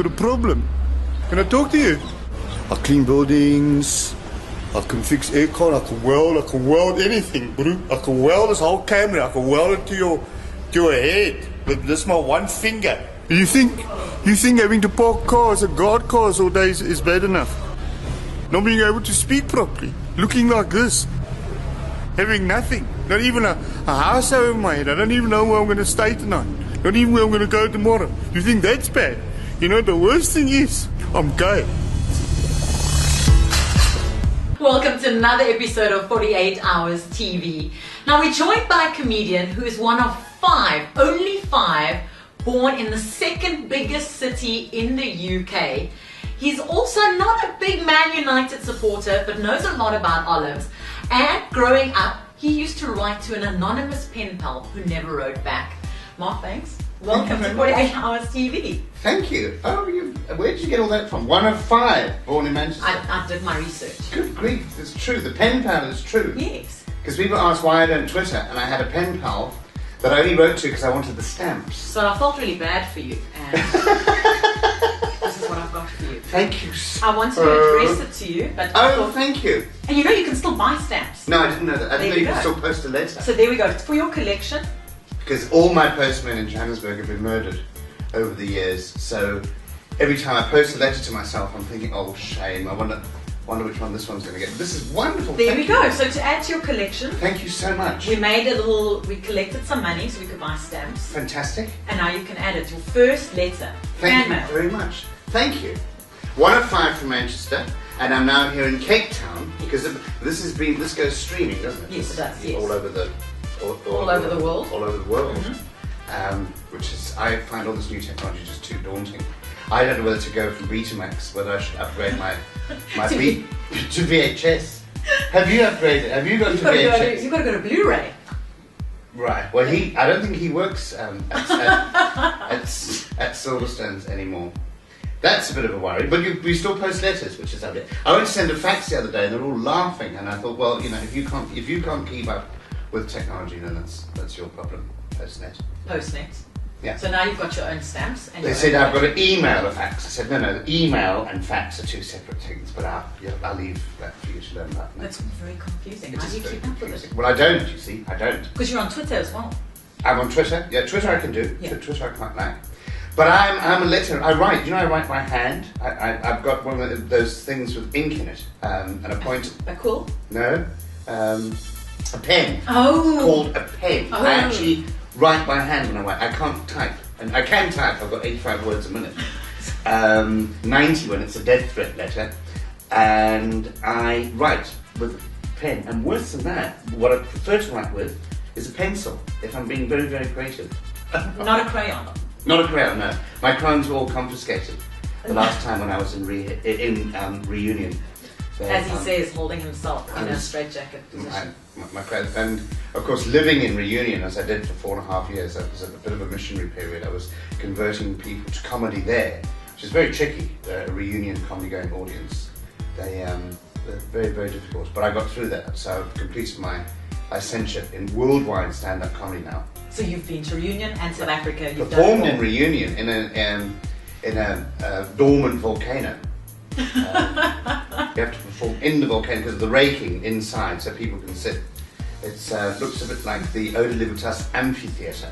got a problem. Can I talk to you? I clean buildings. I can fix aircon. I can weld anything, bro. I can weld this whole camera. I can weld it to your head with this my one finger. You think having to park cars and guard cars all day is bad enough? Not being able to speak properly, looking like this, having nothing, not even a house over my head. I don't even know where I'm going to stay tonight. Not even where I'm going to go tomorrow. You think that's bad? You know, the worst thing is, I'm gay. Welcome to another episode of 48 Hours TV. Now we're joined by a comedian who is one of only five, born in the second biggest city in the UK. He's also not a big Man United supporter, but knows a lot about olives. And growing up, he used to write to an anonymous pen pal who never wrote back. Mark, thanks. Welcome to 48 Hours TV. Thank you. Oh, where did you get all that from? One of five, born in Manchester. I did my research. Good grief, it's true. The pen pal is true. Yes. Because people ask why I don't Twitter, and I had a pen pal that I only wrote to because I wanted the stamps. So I felt really bad for you, and this is what I've got for you. Thank you. I wanted to address it to you, but thank you. And you know you can still buy stamps. No, I didn't know that. I didn't know you go. could still post a letter. So there we go. It's for your collection. Because all my postmen in Johannesburg have been murdered over the years, so every time I post a letter to myself, I'm thinking, oh shame, I wonder which one this one's going to get. This is wonderful. There we go. So to add to your collection, thank you so much. we collected some money so we could buy stamps. Fantastic. And now you can add it. Your first letter. Thank Fan you mail. very much. Thank you. One of five from Manchester, and I'm now here in Cape Town because this goes streaming, doesn't it? Yes, it does. Yes. All over the All over the world. All over the world. Mm-hmm. Which is, I find all this new technology just too daunting. I don't know whether to go from Betamax, whether I should upgrade my to VHS. Have you upgraded? Have you gone to VHS? You've got to go to Blu-ray. Right. Well, I don't think he works at Silverstone's anymore. That's a bit of a worry. But we still post letters, which is lovely. I went to send a fax the other day, and they're all laughing. And I thought, well, you know, if you can't keep up with technology, then that's your problem. Postnet. Yeah. So now you've got your own stamps. And They said I've got to email a fax. I said no, email and fax are two separate things. But I'll leave that for you to learn about. That's very confusing. How do you very keep up with confusing. it? Well, I don't. You see, I don't. Because you're on Twitter as well. I'm on Twitter. Yeah, Twitter I can do. Yeah. Twitter I quite like. But I'm a letter. I write. You know, I write by hand. I've got one of those things with ink in it and a point. A quill? No, a pen. Oh. It's called a pen. Oh. I actually write by hand when I write. I can't type, and I can type. I've got 85 words a minute. 90 when it's a death threat letter, and I write with a pen. And worse than that, what I prefer to write with is a pencil. If I'm being very, very creative. Not a crayon. Not a crayon, no. My crayons were all confiscated the last time when I was in reunion. As he says, holding himself in a straitjacket position. My crayons, and of course, living in reunion as I did for 4.5 years, that was a bit of a missionary period. I was converting people to comedy there, which is very tricky. A reunion comedy-going audience, they're very, very difficult. But I got through that, so I've completed my licentiate in worldwide stand-up comedy now. So you've been to Reunion and South Africa. You've performed done in Reunion in a dormant volcano. You have to perform in the volcano because of the raking inside, so people can sit. It looks a bit like the Eau de Libertas amphitheatre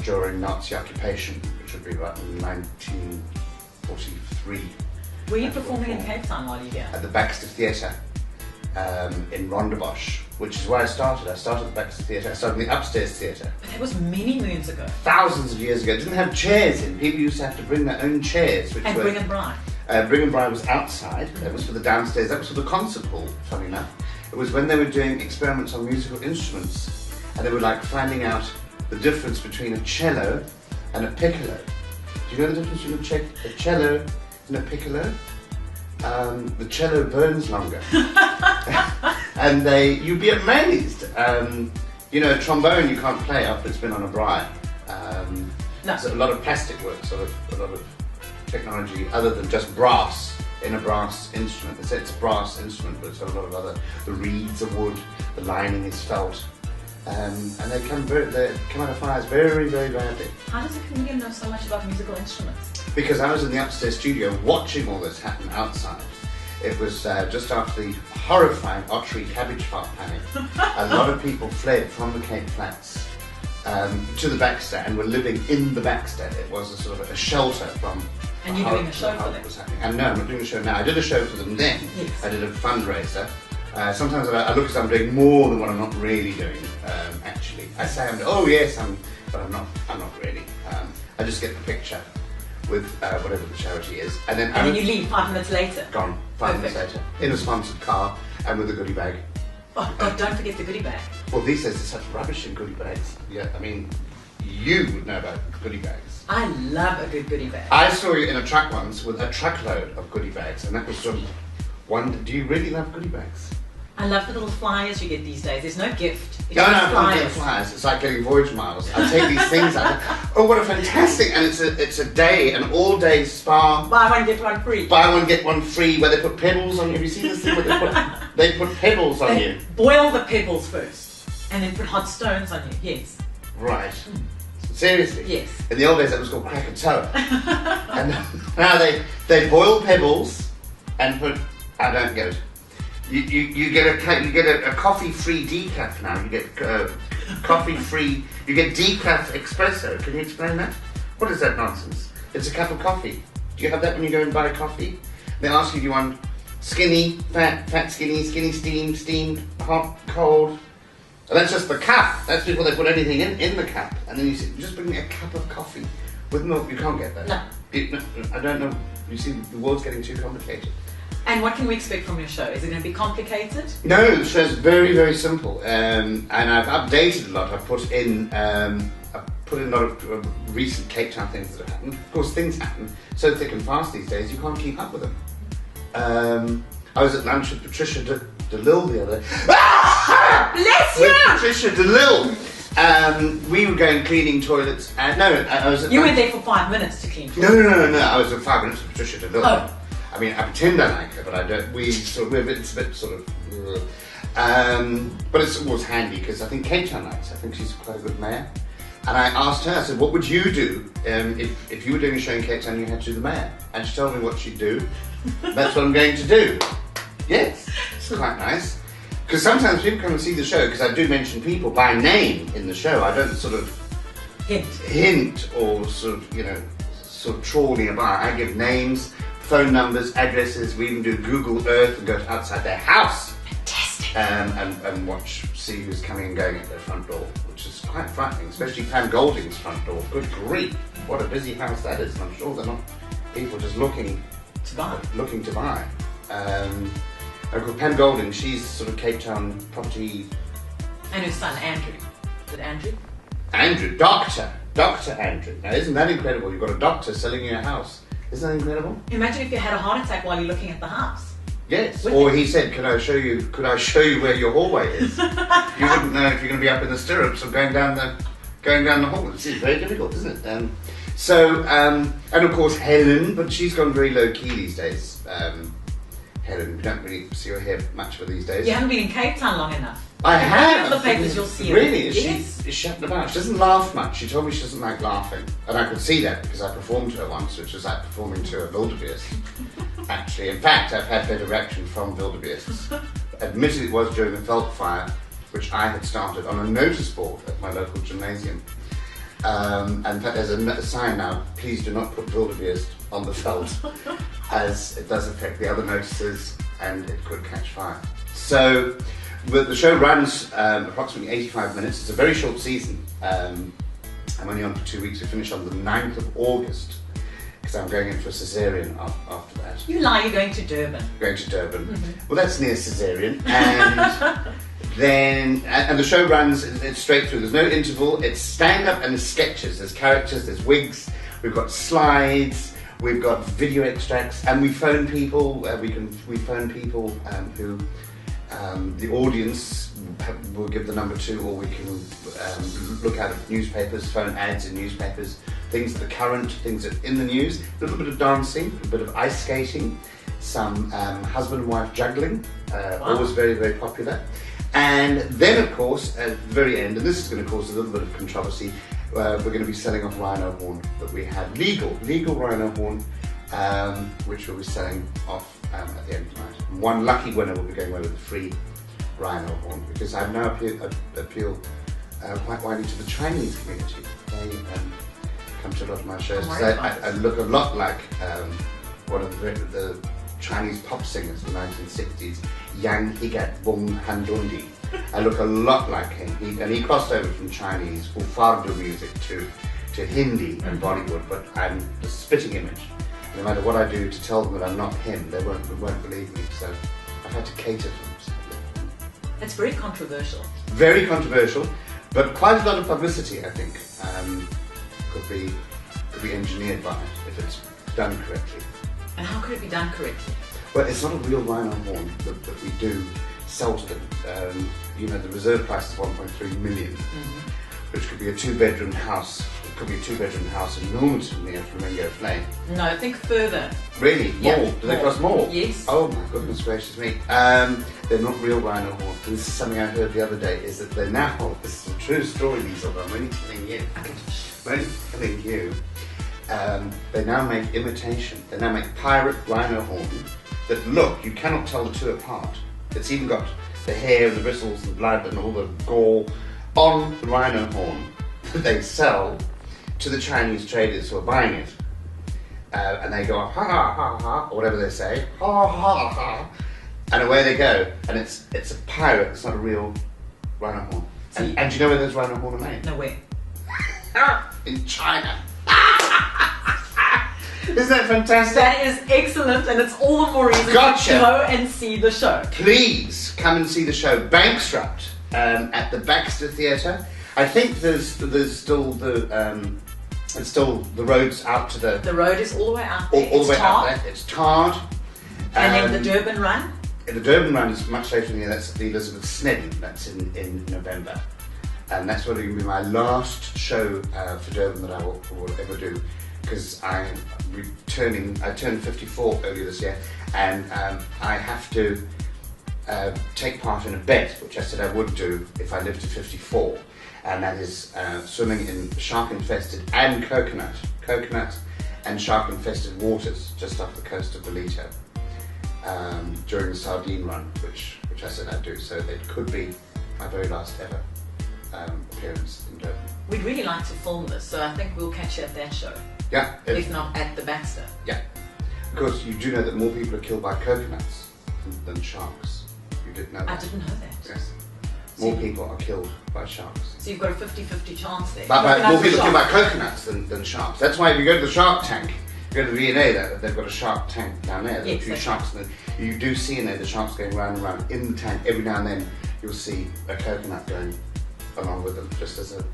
during Nazi occupation, which would be about 1943. Were you performing in Cape Town while you were here? At the Baxter Theatre in Rondebosch, which is where I started. I started at the Baxter Theatre. I started in the upstairs theatre. But that was many moons ago. Thousands of years ago. It didn't have chairs in. People used to have to bring their own chairs. And Bring and Bride. Bring and Bride was outside. That was for the downstairs. That was for the concert hall, funny enough. It was when they were doing experiments on musical instruments, and they were like finding out the difference between a cello and a piccolo. Do you know the difference between a cello and a piccolo? The cello burns longer. And you'd be amazed. You know, a trombone you can't play after it's been on a braai. No. There's a lot of plastic work, a lot of technology other than just brass in a brass instrument. They say it's a brass instrument, but it's got a lot of other. The reeds are wood, the lining is felt. and they come out of fires very, very badly. How does a comedian know so much about musical instruments? Because I was in the upstairs studio watching all this happen outside. It was just after the horrifying Ottery cabbage farm panic. A lot of people fled from the Cape Flats to the Baxter and were living in the Baxter. It was a sort of a shelter from. And you're doing a show for them? Was happening. And no, I'm not doing a show now. I did a show for them then. Yes. I did a fundraiser. Sometimes I look as I'm doing more than what I'm not really doing. Actually, I say but I'm not. I'm not really. I just get the picture with whatever the charity is, and then you leave 5 minutes later. Gone 5 minutes later in a sponsored car and with a goodie bag. Oh God! Don't forget the goodie bag. Well, these days there's such rubbish in goodie bags. Yeah, I mean, you would know about goodie bags. I love a good goodie bag. I saw you in a truck once with a truckload of goodie bags, and that was sort of one. Do you really love goodie bags? I love the little flyers you get these days. There's no gift. It's No, just I get flyers. It's like getting voyage miles. I take these things out. Oh, what a fantastic! And it's a day, an all-day spa. Buy one get one free. Buy one get one free. Where they put pebbles on you. Have you seen this thing? Where they put pebbles on you. Boil the pebbles first, and then put hot stones on you. Yes. Right. Seriously? Yes. In the old days, that was called Krakatoa. And now they boil pebbles and put. I don't get it. You get a coffee-free decaf now. You get coffee-free. You get decaf espresso. Can you explain that? What is that nonsense? It's a cup of coffee. Do you have that when you go and buy coffee? They ask you, do you want skinny, fat, skinny, steamed, hot, cold? And that's just the cup. That's before they put anything in the cup. And then you just bring me a cup of coffee with milk. You can't get that. No. I don't know. You see, the world's getting too complicated. And what can we expect from your show? Is it going to be complicated? No, the show's very, very simple. And I've updated a lot. I've put in a lot of recent Cape Town things that have happened. Of course, things happen so thick and fast these days, you can't keep up with them. I was at lunch with Patricia DeLille the other day. Bless you! With Patricia DeLille. We were going cleaning toilets. I was at You lunch. went there for 5 minutes to clean. No. I was at 5 minutes with Patricia DeLille. Oh. I mean, I pretend I like her, but I don't. It's a bit sort of. But it's always handy because I think Cape Town likes her. I think she's quite a good mayor. And I asked her, I said, what would you do if you were doing a show in Cape Town and you had to do the mayor? And she told me what she'd do. That's what I'm going to do. Yes, it's quite nice. Because sometimes people come and see the show, because I do mention people by name in the show. I don't sort of hint or sort of trawl nearby. I give names, phone numbers, addresses. We even do Google Earth and go outside their house. Fantastic. And see who's coming and going at their front door, which is quite frightening, especially Pam Golding's front door. Good grief, what a busy house that is. And I'm sure they're not people just looking to buy. And of course, Pam Golding, she's sort of Cape Town property. And her son, Andrew. Is it Andrew? Andrew, Dr. Andrew. Now, isn't that incredible? You've got a doctor selling you a house. Isn't that incredible? Imagine if you had a heart attack while you're looking at the house. Yes. Or he said, could I show you where your hallway is? You wouldn't know if you're going to be up in the stirrups or going down the hall. It's very difficult, isn't it? And of course Helen, but she's gone very low key these days. Helen, we don't really see her here much for these days. You haven't been in Cape Town long enough. I have. In the papers you'll see her. Really? Yes. Is she up and about? She doesn't laugh much. She told me she doesn't like laughing. And I could see that because I performed to her once, which was like performing to a wildebeest. Actually, in fact, I've had better reaction from wildebeests. Admittedly, it was during the Felt Fire, which I had started on a notice board at my local gymnasium. And in fact, there's a sign now, please do not put wildebeest on the felt, as it does affect the other notices and it could catch fire. So, the show runs approximately 85 minutes. It's a very short season. I'm only on for 2 weeks. We finish on the 9th of August, because I'm going in for a caesarean after that. You lie, you're going to Durban. Going to Durban. Mm-hmm. Well, that's near caesarean. And the show runs, it's straight through. There's no interval. It's stand-up and sketches. There's characters, there's wigs, we've got slides, we've got video extracts, and we phone people. We phone people who the audience will give the number to, or we can look out at newspapers, phone ads in newspapers, things that are current, things that are in the news, a little bit of dancing, a bit of ice skating, some husband and wife juggling, always very, very popular. And then, of course, at the very end, and this is going to cause a little bit of controversy, we're going to be selling off rhino horn that we have legal rhino horn, which we'll be selling off at the end of the night. And one lucky winner will be going away with a free rhino horn, because I've now appealed quite widely to the Chinese community. They come to a lot of my shows because I look a lot like one of the Chinese pop singers of the 1960s, Yang Higat Bung Handundi. I look a lot like him. He crossed over from Chinese Ufardu music to Hindi and Bollywood, but I'm the spitting image. No matter what I do to tell them that I'm not him, they won't believe me. So I've had to cater to them. It's very controversial. Very controversial, but quite a lot of publicity, I think, could be engineered by it if it's done correctly. And how could it be done correctly? Well, it's not a real rhino horn that we do sell to them. The reserve price is 1.3 million, which could be a two-bedroom house. It could be a two-bedroom house in Milton near Flamingo Flame. No, think further. Really? Yeah, more? Do they cost more? Yes. Oh my goodness gracious me. They're not real rhino horns. And this is something I heard the other day, is that they're now, this is a true story, Liezel, but I'm only telling you. They now make imitation. They now make pirate rhino horn that look, you cannot tell the two apart. It's even got the hair and the bristles and the blood and all the gore on the rhino horn that they sell to the Chinese traders who are buying it. And they go, ha ha ha ha, or whatever they say, ha ha ha, and away they go. And it's a pirate, it's not a real rhino horn. And do you know where those rhino horn are made? No way. In China. Isn't that fantastic? That is excellent, and it's all the more reason to go and see the show. Please come and see the show. Bankrupt at the Baxter Theatre. I think there's still the roads out to the. The road is all the way out there. All the way out there. It's tarred. And then the Durban Run. The Durban Run is much later in the year. That's the Elizabeth Snedden. That's in November. And that's going to be my last show for Durban that I will ever do, because I'm returning. I turned 54 earlier this year, and I have to take part in a bet, which I said I would do if I lived to 54, and that is swimming in shark-infested and coconut and shark-infested waters just off the coast of Belito during the sardine run, which I said I'd do. So it could be my very last ever appearance in Durban. We'd really like to film this, so I think we'll catch you at that show. Yeah. If not at the Baxter. Yeah. Of course, you do know that more people are killed by coconuts than sharks. You did know that? I didn't know that. Yes. More people are killed by sharks. So you've got a 50-50 chance there. But more people are killed by coconuts than sharks. That's why if you go to the shark tank, you go to the V&A, they've got a shark tank down there. There are a few sharks, and you do see in there the sharks going round and round in the tank. Every now and then you'll see a coconut going along with them, just as a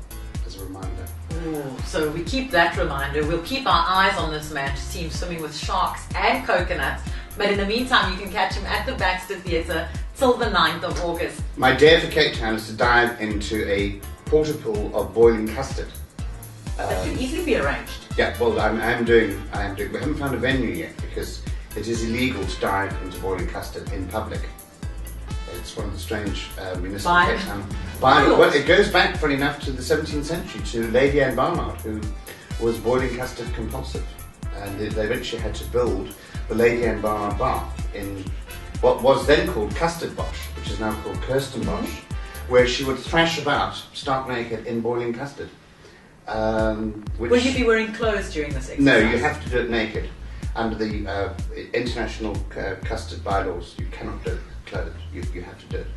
reminder. Ooh, so we keep that reminder. We'll keep our eyes on this man to see him swimming with sharks and coconuts. But in the meantime, you can catch him at the Baxter Theatre till the 9th of August. My dare for Cape Town is to dive into a porta pool of boiling custard. That can easily be arranged. Yeah, well, I am doing. We haven't found a venue yet because it is illegal to dive into boiling custard in public. It's one of the strange municipal Cape Town bylaws. Well, it goes back, funny enough, to the 17th century, to Lady Anne Barnard, who was boiling custard compulsive. And they eventually had to build the Lady Anne Barnard bath in what was then called Custard Bosch, which is now called Kirstenbosch, where she would thrash about, stark naked, in boiling custard. Will you be wearing clothes during this exercise? No, you have to do it naked. Under the international custard bylaws, you cannot do it clothed. You have to do it.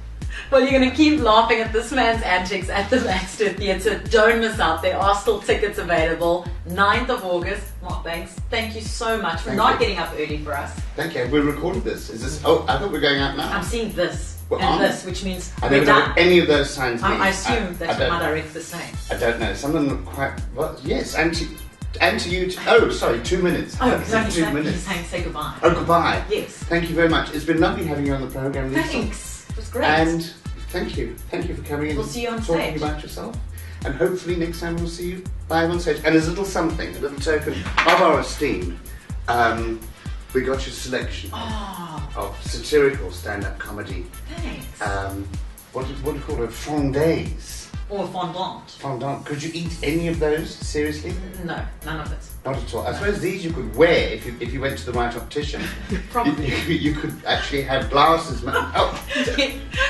Well, you're going to keep laughing at this man's antics at the Baxter Theatre. Don't miss out. There are still tickets available. 9th of August. Mark Banks, thank you so much for getting up early for us. Thank you. We recorded this. Is this? Oh, I thought we were going out now. I'm seeing this this, which means I never know what any of those signs mean. I assume that you might direct the same. I don't know. Some of them look quite. Well, yes, and to you. Oh, sorry, 2 minutes. Oh, exactly. 2 minutes. He's saying say goodbye. Oh, goodbye. Yes. Thank you very much. It's been lovely having you on the program, Liezel. Thanks. It was great. And thank you for coming in. We'll see you on talking stage. About yourself. And hopefully next time we'll see you live on stage. And as a little something, a little token of our esteem, we got your selection of satirical stand-up comedy. Thanks. what do you call it? Fondaise. Or fondant. Fondant. Could you eat any of those? Seriously? No, none of it. Not at all. I suppose these you could wear if you went to the right optician. Probably. You could actually have glasses. Oh.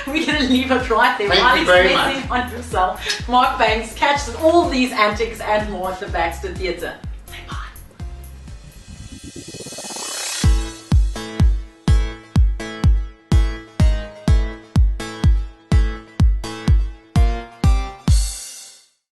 We're going to leave it right there. Thank While you he's very messing on himself, Mark Banks catches all these antics and more at the Baxter Theatre.